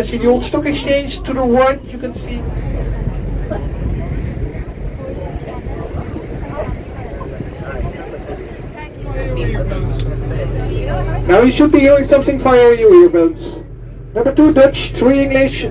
see the old stock exchange. To the right, you can see. Now you should be hearing something via your earbuds. Number 2 Dutch, 3 English.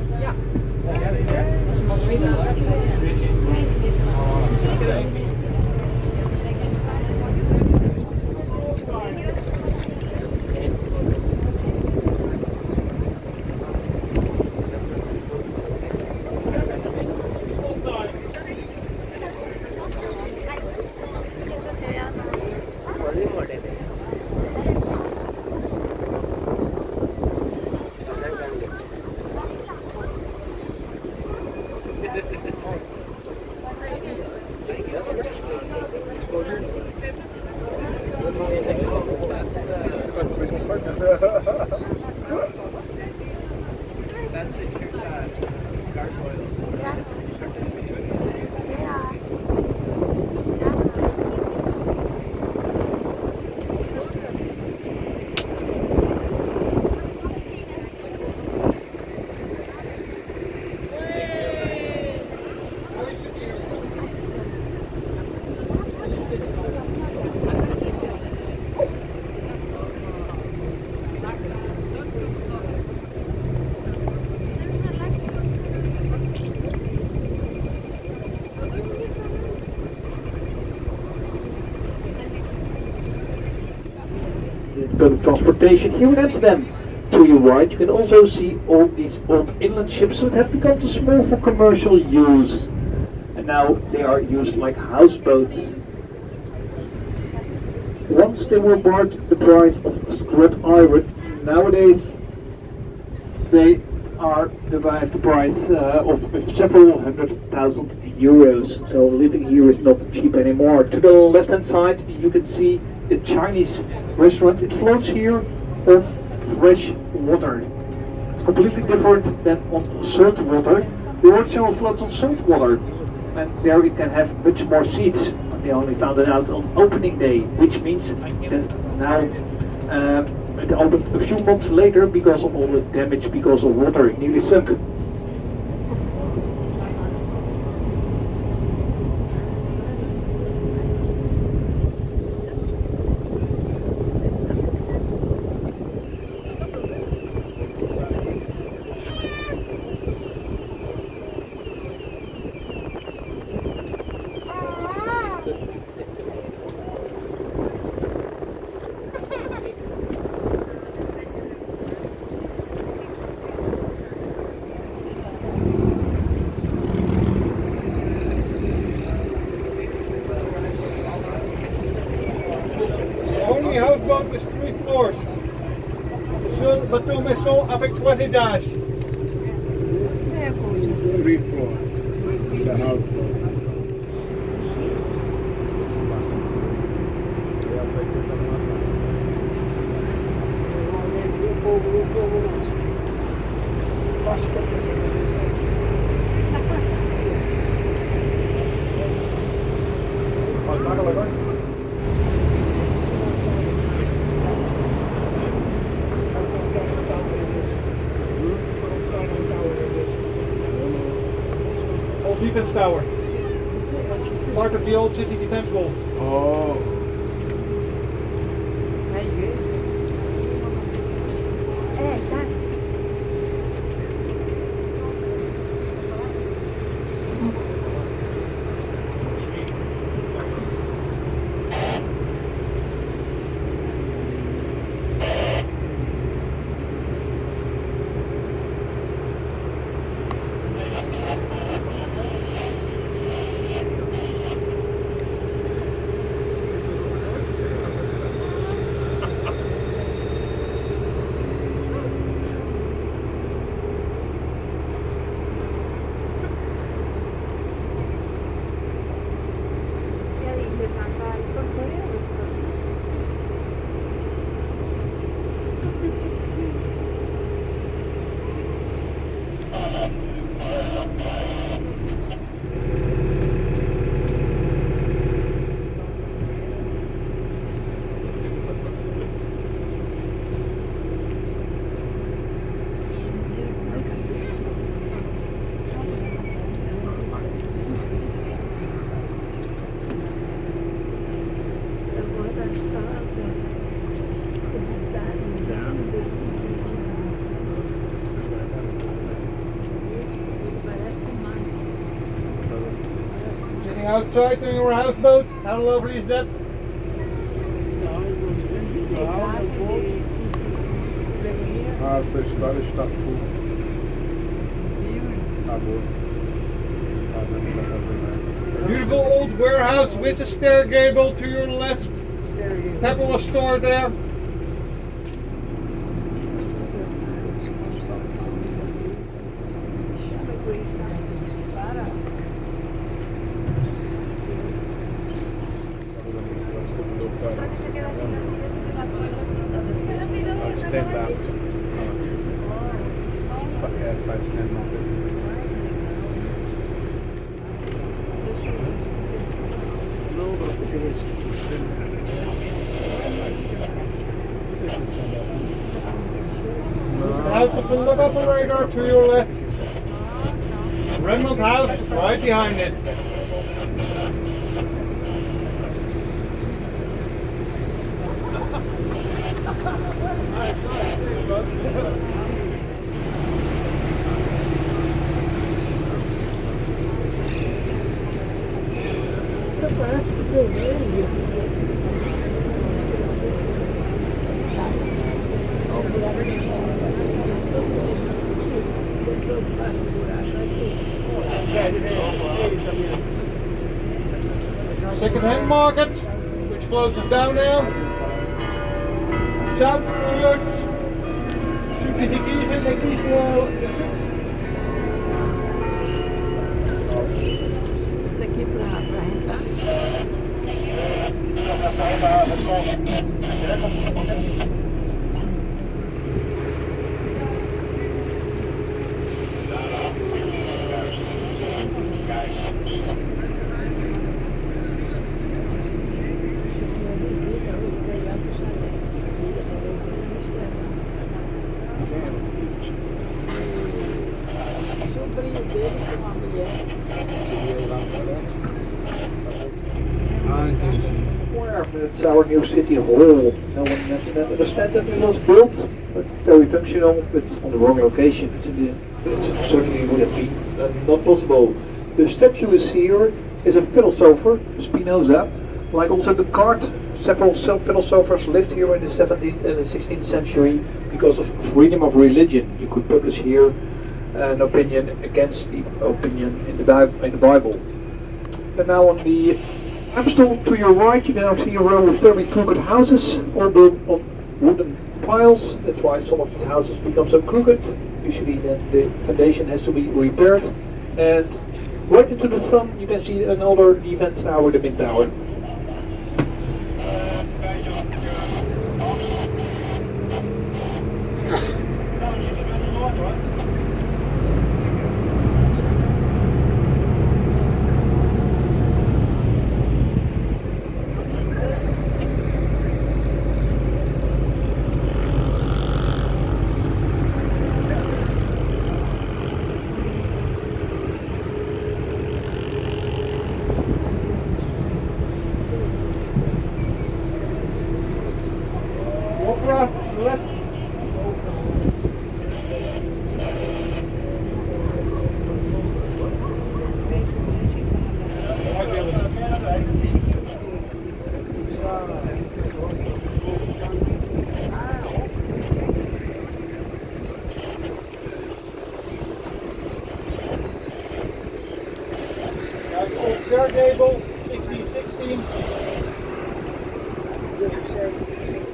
Public transportation here in Amsterdam. To your right, you can also see all these old inland ships that have become too small for commercial use. And now they are used like houseboats. Once they were bought the price of scrap iron, nowadays they are at the price of several €100,000. So living here is not cheap anymore. To the left hand side you can see the Chinese restaurant. It floats here on fresh water. It's completely different than on salt water. The original floats on salt water, and there it can have much more seats. They only found it out on opening day, which means that now it opened a few months later because of all the damage because of water. It nearly sunk. Houseboat with 3 floors. Seul bateau maison avec 3 étages. 3 floors. The houseboat. Ja, zeker dat maar. Hier bovenop komen ons. Pas op de zin. Makkelijk hoor. Defense tower. Part of the old city defense wall. Oh. outside on your houseboat? How lovely is that? Ah, essa história está full. Acabou. Ah, não vai fazer nada. Beautiful old warehouse with a stair gable to your left. Pepper was stored there. Stand up. Faz stand up. The house of the log operator to your left. Remnant house right behind it. Second-hand market, which closes down now. South Church. Isso aqui para rentar. Sobrinho dele com uma mulher. Queria ir lá no Alex. Ah, entendi. It's our new city hall. No one in Amsterdam understands that it was built, but very functional. It's on the wrong location. It certainly would have been not possible. The statue is here is a philosopher, Spinoza, like also the cart. Several philosophers lived here in the 17th and the 16th century because of freedom of religion. You could publish here an opinion against the opinion in the Bible. And now on the Amstel to your right, you can now see a row of very crooked houses, all built on wooden piles. That's why some of the houses become so crooked. Usually then the foundation has to be repaired. And right into the sun, you can see another defense tower, the big tower. Opera, left. Chair gable, 1616. This is 76.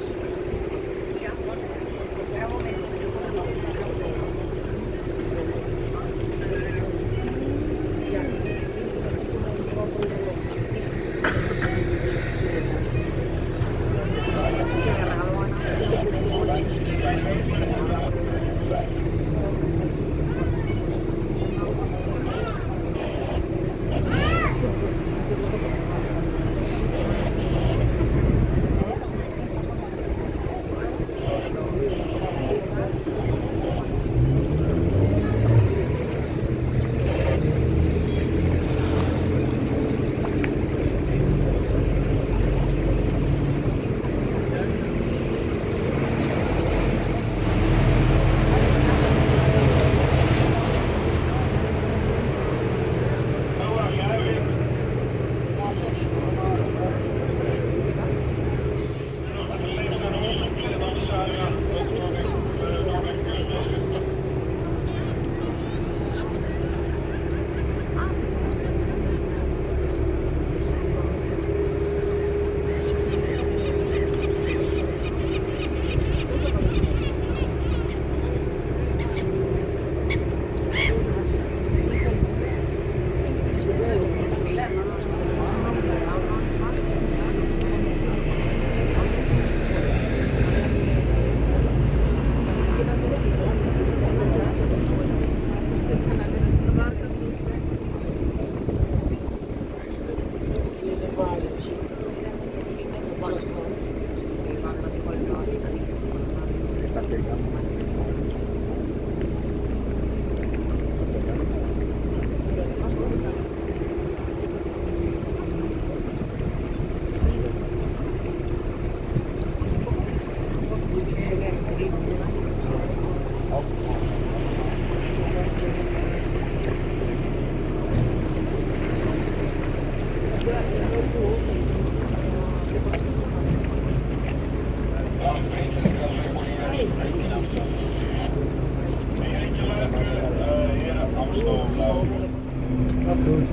Dat is goed.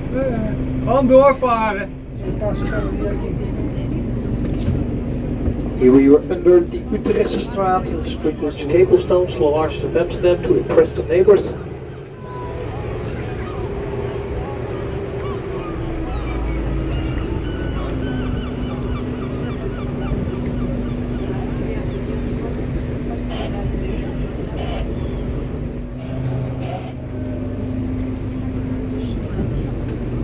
Gewoon doorvaren. Here we are under the Utrechtse straat, street with cobblestones, largest of Amsterdam, to impress the neighbors.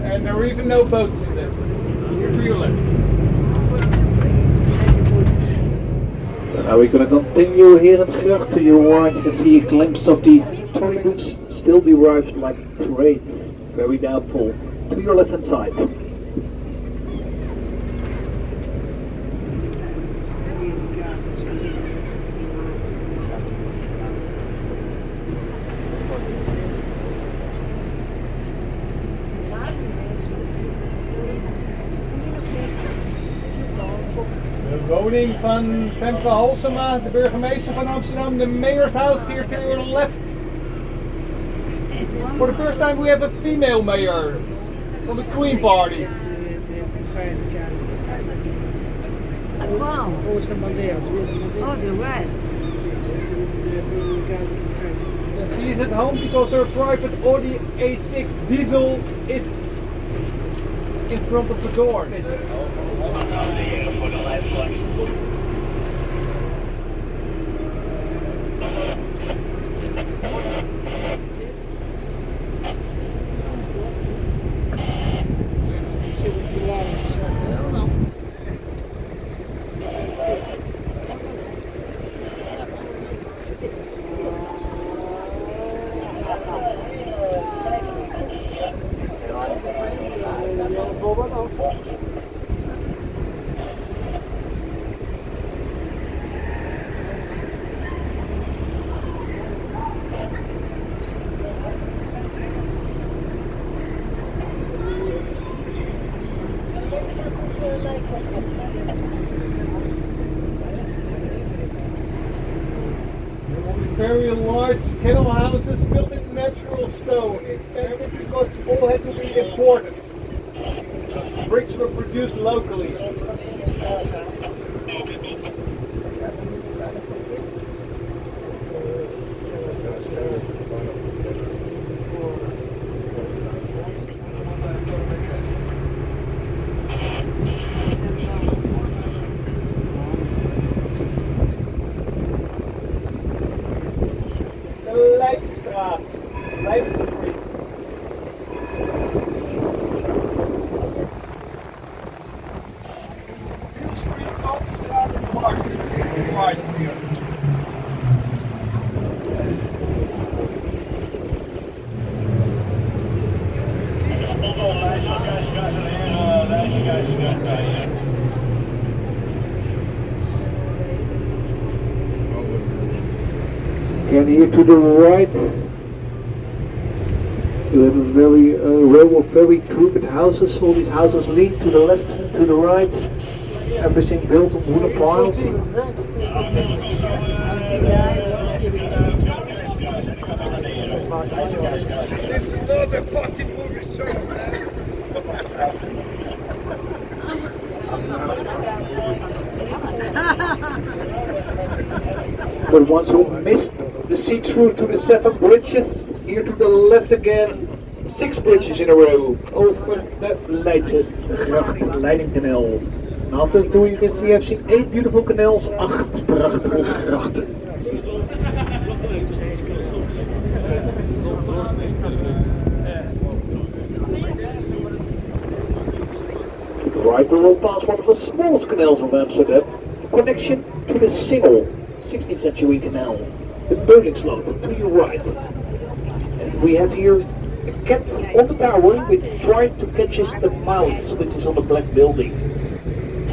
And there are even no boats in there. Here to your left. Now we're going to continue here in Gracht. To your right you can see a glimpse of the trolley boots, still derived like trades. Very doubtful. To your left hand side. De woning van Femke Halsema, de burgemeester van Amsterdam, the mayor's house here to your left. For the first time we have a female mayor from the Queen Party. Wow. Oh, you're right. And she is at home because her private Audi A6 diesel is in front of the door, is it? Very large kennel houses built in natural stone. Expensive because all had to be imported. Bricks were produced locally. Leidstraat, Leiden Street. Field Street, Kalverstraat is larger. It's wide here. And here to the right, you have a very row of very crooked houses. All these houses lean to the left and to the right. Everything built on wooden piles. But once who missed the see-through to the 7 bridges, here to the left again, 6 bridges in a row over the Leiding Canal. And after the tour you can see I've seen 8 beautiful canals, 8 prachtige grachten. To the right we will pass one of the smallest canals of Amsterdam, connection to the single 16th century canal, the Beuling slope to your right. And we have here a cat on the tower which tried to catch the mouse which is on the black building.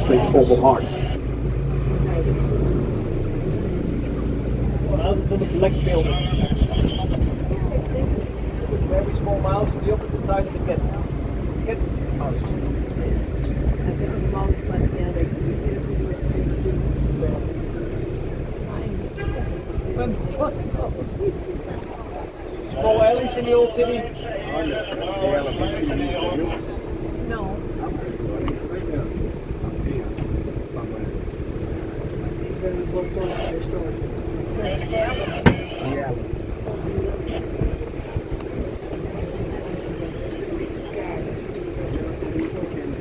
Strange form of heart. The mouse is on the black building. With a very small mouse on the opposite side of the cat. Cat house. Small alleys in the old city. Olha, ela bem pequenininha, viu? Não. Ah, mas agora isso vai ver. Assim, ó. O tamanho. Ele botou na história. E ela? Elas são bem pequenas.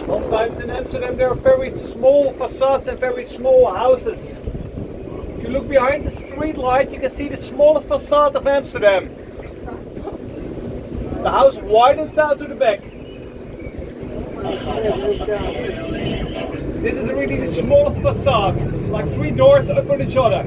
Sometimes in Amsterdam there are very small facades and very small houses. If you look behind the street light, you can see the smallest facade of Amsterdam. The house widens out to the back. This is really the smallest facade, like 3 doors up on each other.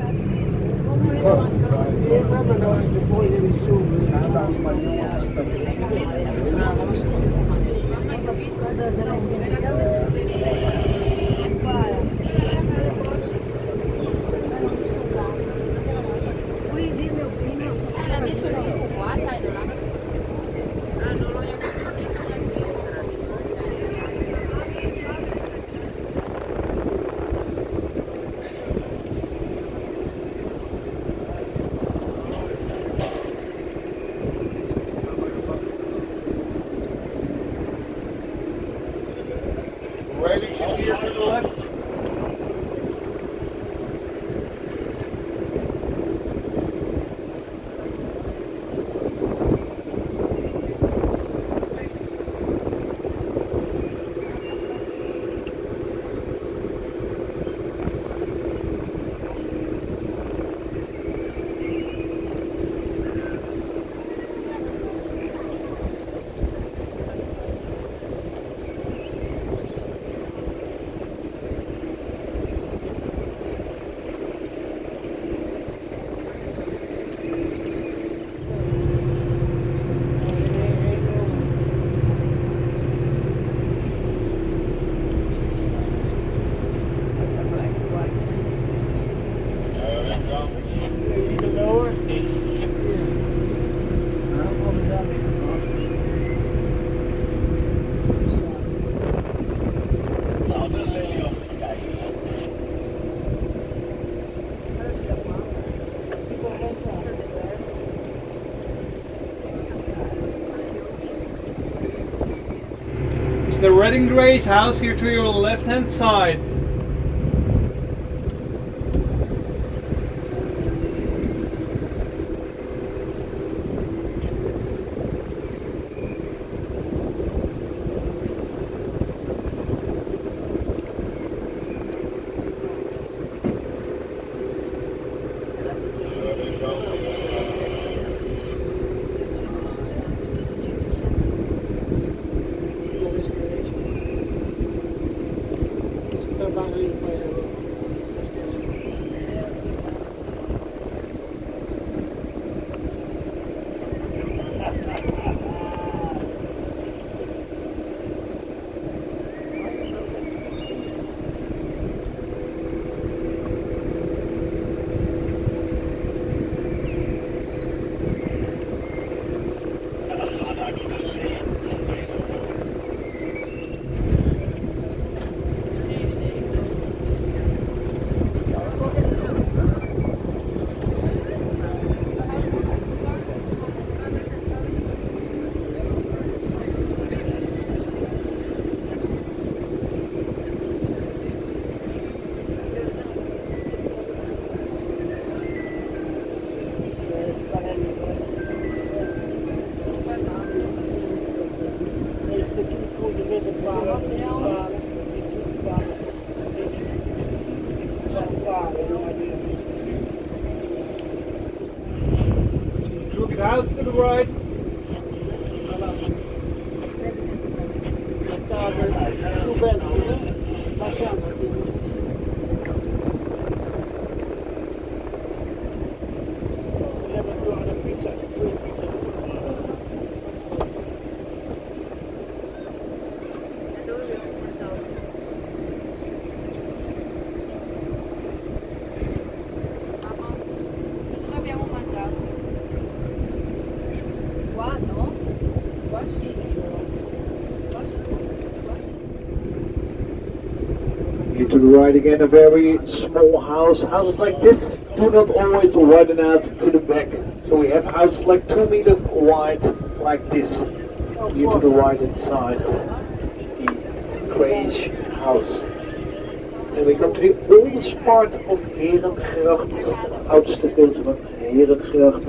Railings is here to the left. It's the red and grey's house here to your left hand side. bijna al, hè? Lasciamo. Jij bent wel aan de pizza, veel pizza. Abbiamo mangiato. Qua no? Qua sì. Here to the right again, a very small house. Houses like this do not always widen out to the back. So we have houses like 2 meters wide, like this. Here to the right hand side, the grayish house. And we come to the oldest part of Herengracht, oudste gedeelte van Herengracht.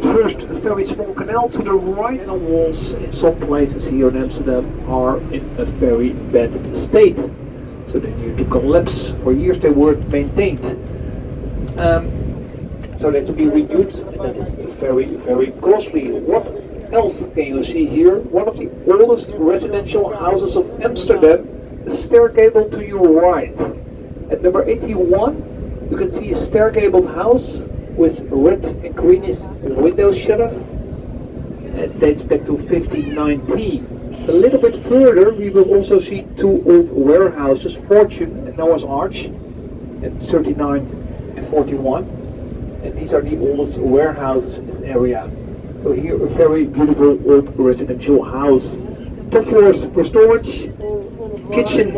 First, a very small canal to the right, and the walls in some places here in Amsterdam are in a very bad state. So they need to collapse. For years they weren't maintained. So they have to be renewed, and that is very, very costly. What else can you see here? One of the oldest residential houses of Amsterdam, a stair gable to your right. At number 81, you can see a stair gabled house with red and greenish window shutters. It dates back to 1519. A little bit further, we will also see 2 old warehouses, Fortune and Noah's Arch, at 39 and 41. And these are the oldest warehouses in this area. So here a very beautiful old residential house. Top floors for storage, kitchen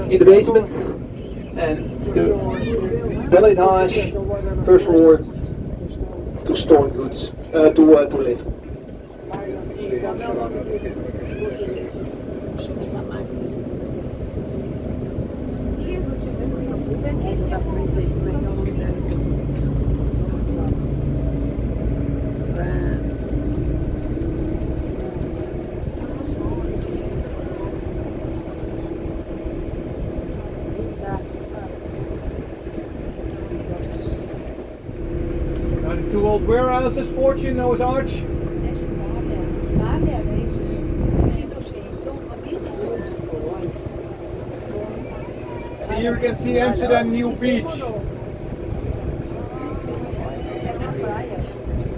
in the basement, and the bel etage, first floor to store goods, to live. Perché siamo Now the 2 old warehouses, Fortune, Noah's Arch. And here you can see Amsterdam New Beach.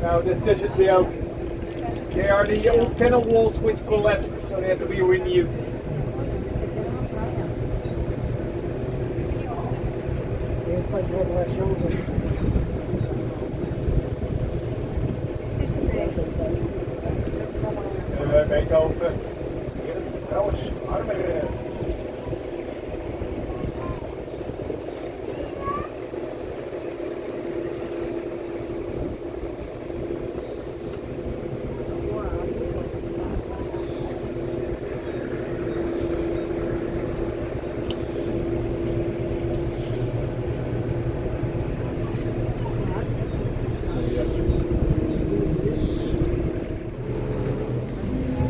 Now that's just they are the old canal walls which collapsed, so they have to be renewed. Beethoven. Trouwens, arme.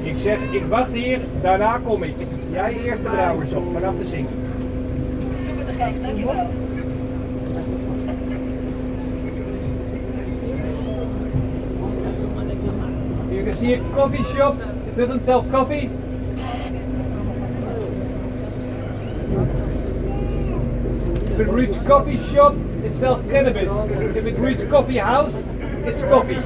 Ik zeg, ik wacht hier, daarna kom ik. Jij eerst de brouwers op, vanaf de zink. Dankjewel. You can see a coffee shop. It doesn't sell coffee. If it reads coffee shop, it sells cannabis. If it reads coffee house, it's coffee.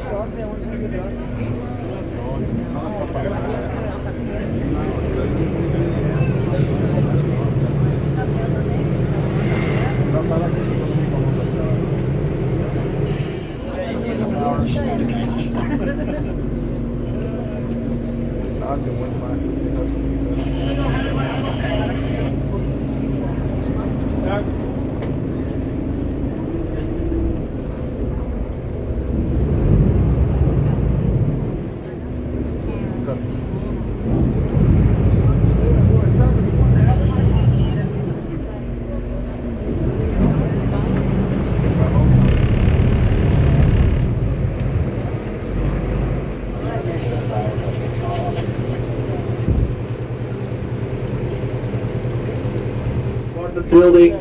Building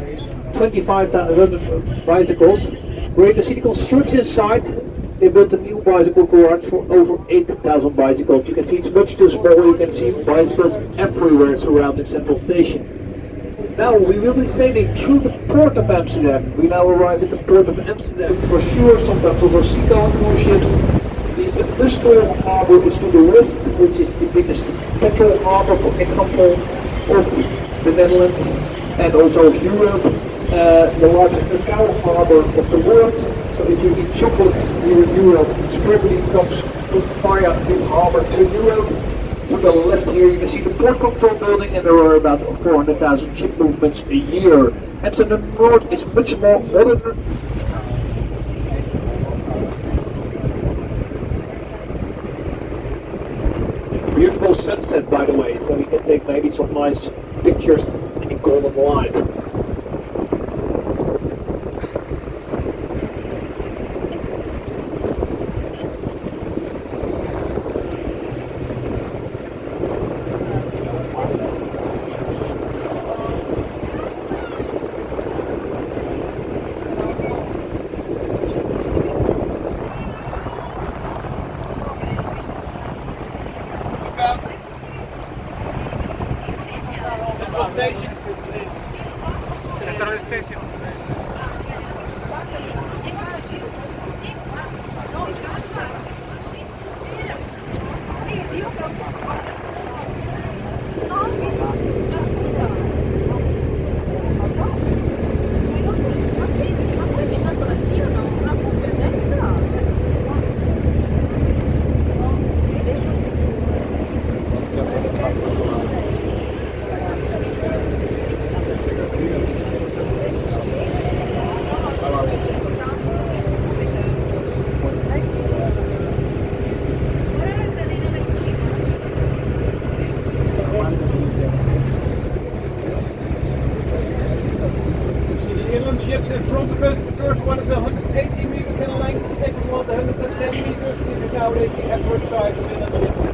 25,000 bicycles. Great to see the construction site They built a new bicycle garage for over 8,000 bicycles. You can see it's much too small. You can see bicycles everywhere surrounding Central Station. Now we will be sailing through the port of Amsterdam. We now arrive at the port of Amsterdam. For sure, sometimes also seagoing cruise ships. The industrial harbour is to the west, which is the biggest petrol harbour, for example, of the Netherlands and also of Europe. The largest cacao harbour of the world. So if you eat chocolate here in Europe, it probably comes via this harbour to Europe. To the left here you can see the port control building, and there are about 400,000 ship movements a year. Amsterdam North is much more modern. Beautiful sunset, by the way, so you can take maybe some nice pictures in the golden light. Central Station. Ships in front of us. The first one is 180 meters in length, the second one 110 meters. This is nowadays the average size of inland ships.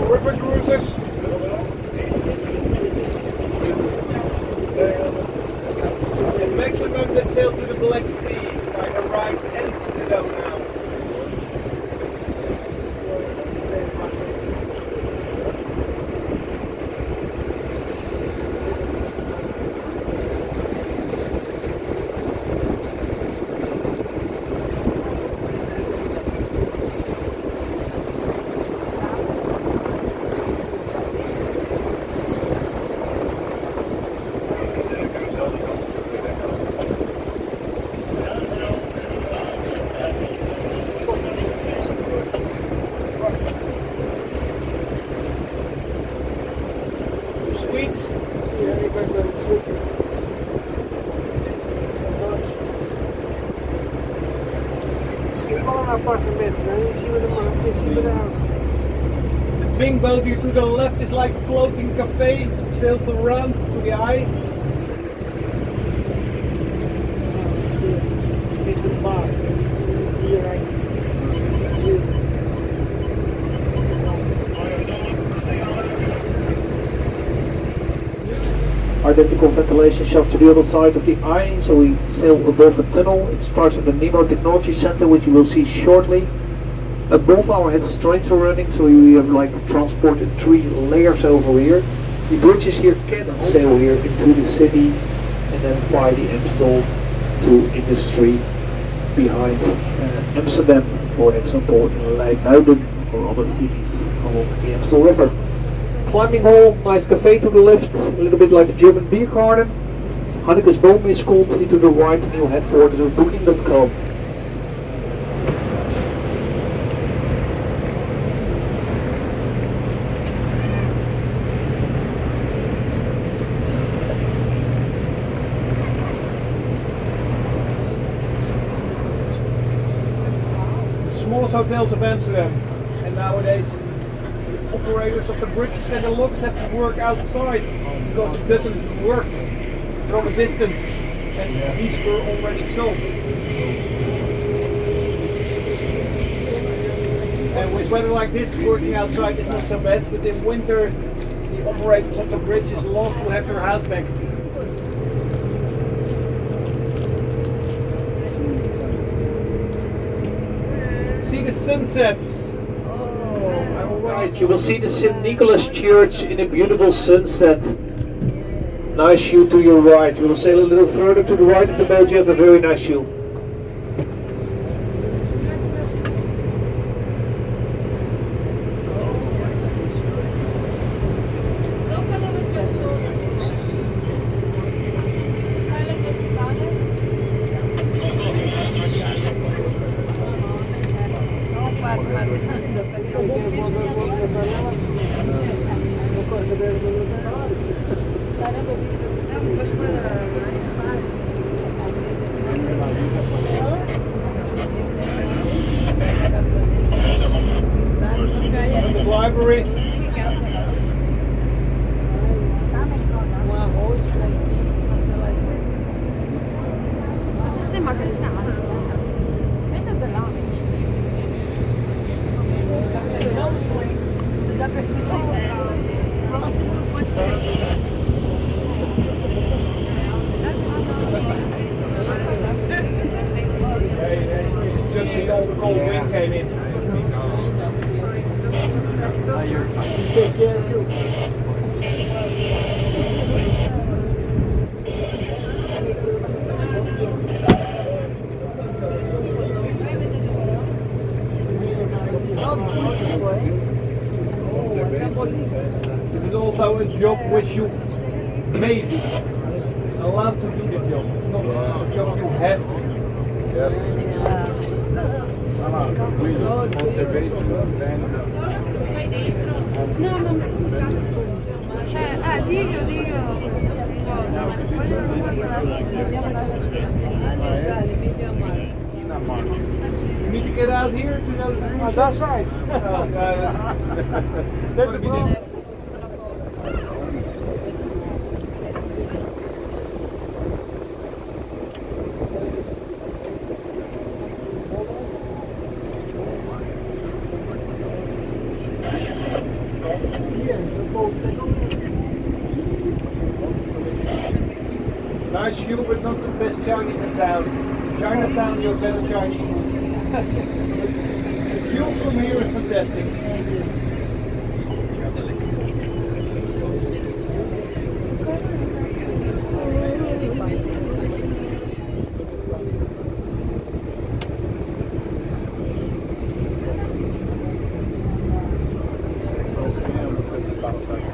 River cruises. The maximum they sail to the Black Sea by arrive and to them now. Sweets. Ja, ik ben bij de Zwitser. Ik woon een appartement, dan zien we de man, dan zien we de auto. The pink boat here to the left is like a floating cafe, sails around to the eye. identical ventilation shaft to the other side of the eye, so we sail above a tunnel. It starts at the Nemo Technology Center, which you will see shortly. Above our heads, trains are running, so we have like transported 3 layers over here. The bridges here can sail here into the city and then via the Amstel to industry behind Amsterdam, for example, in Leiden or other cities along the Amstel River. Climbing hall, nice cafe to the left, a little bit like a German beer garden. Hanneke's Boom is called, to the right, new headquarters of Booking.com. Smallest hotels of Amsterdam, and nowadays the operators of the bridges and the locks have to work outside because it doesn't work from a distance, and these were already sold. And with weather like this, working outside is not so bad, but in winter the operators of the bridges love to have their house back. See the sunsets. Oh, Right, you will see the St. Nicholas Church in a beautiful sunset. Nice view to your right. You will sail a little further to the right of the boat, you have a very nice view. the library. arroz daqui, uma saladinha. Você marca de nada. Vem da lá. Just the old cold wind came in. Take care of you. It is also a job which you may do. It's allowed to do the job. It's not a job you have to do. You need to get out here to know the That size. That's the problem. Nice view, but not the best Chinese in town. Chinatown, you'll get a Chinese food. The view from here is fantastic. Não sei se o carro está aqui.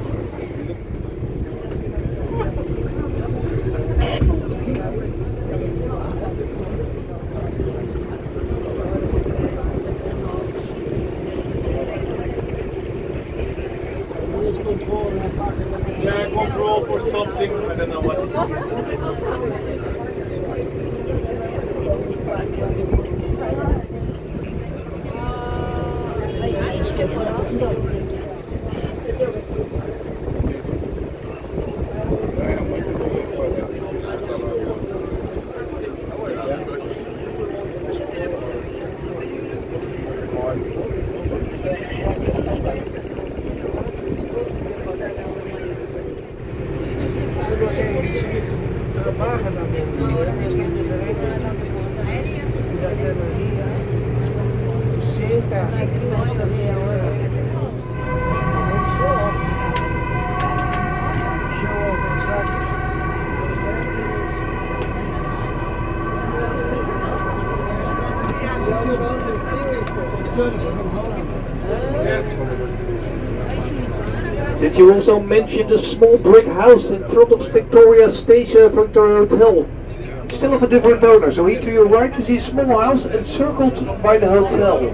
Yeah, control for something, I don't know what it is. Did you also mention the small brick house in front of Victoria Station, Victoria Hotel? It's still of a different owner, so here to your right you see a small house encircled by the hotel.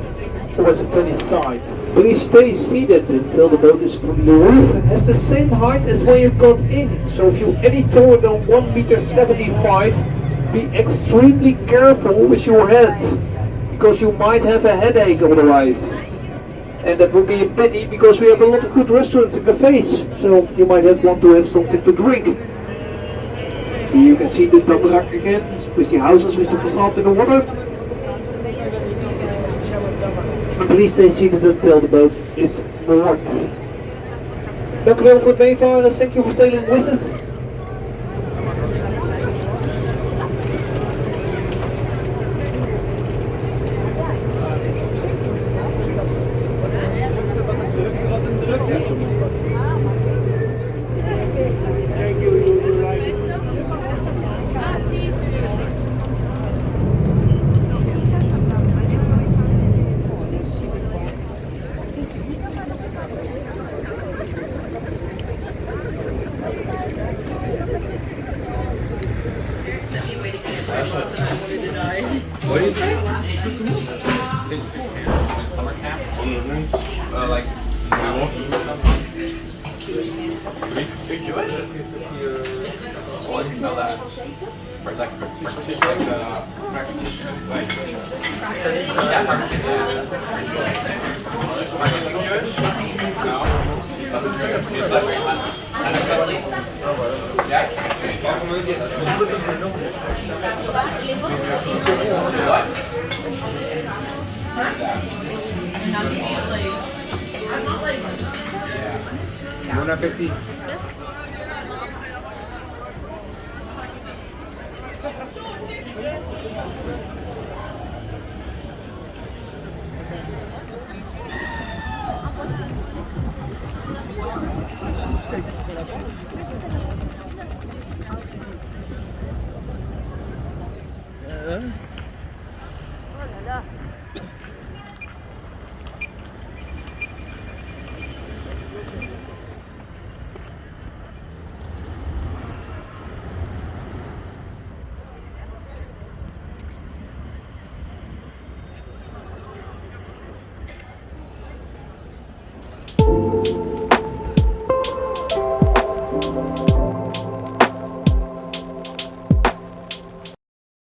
Always a funny sight. Please stay seated until the boat is fully. The roof has the same height as when you got in, so if you're any taller than 1 meter 75, be extremely careful with your head, because you might have a headache otherwise. And that will be a pity, because we have a lot of good restaurants and cafes, so you might want to have something to drink. Here you can see the Tabrak again, with the houses with the facade in the water. And please stay seated until the boat is moored. Dank u wel voor het meevaren, thank you for sailing with us. What do you say? Summer camp? Like, You're Jewish? Well, you know that. Right, like, practice, like, yeah, practice, Jewish? No. It's like, yeah? What? Bon appétit.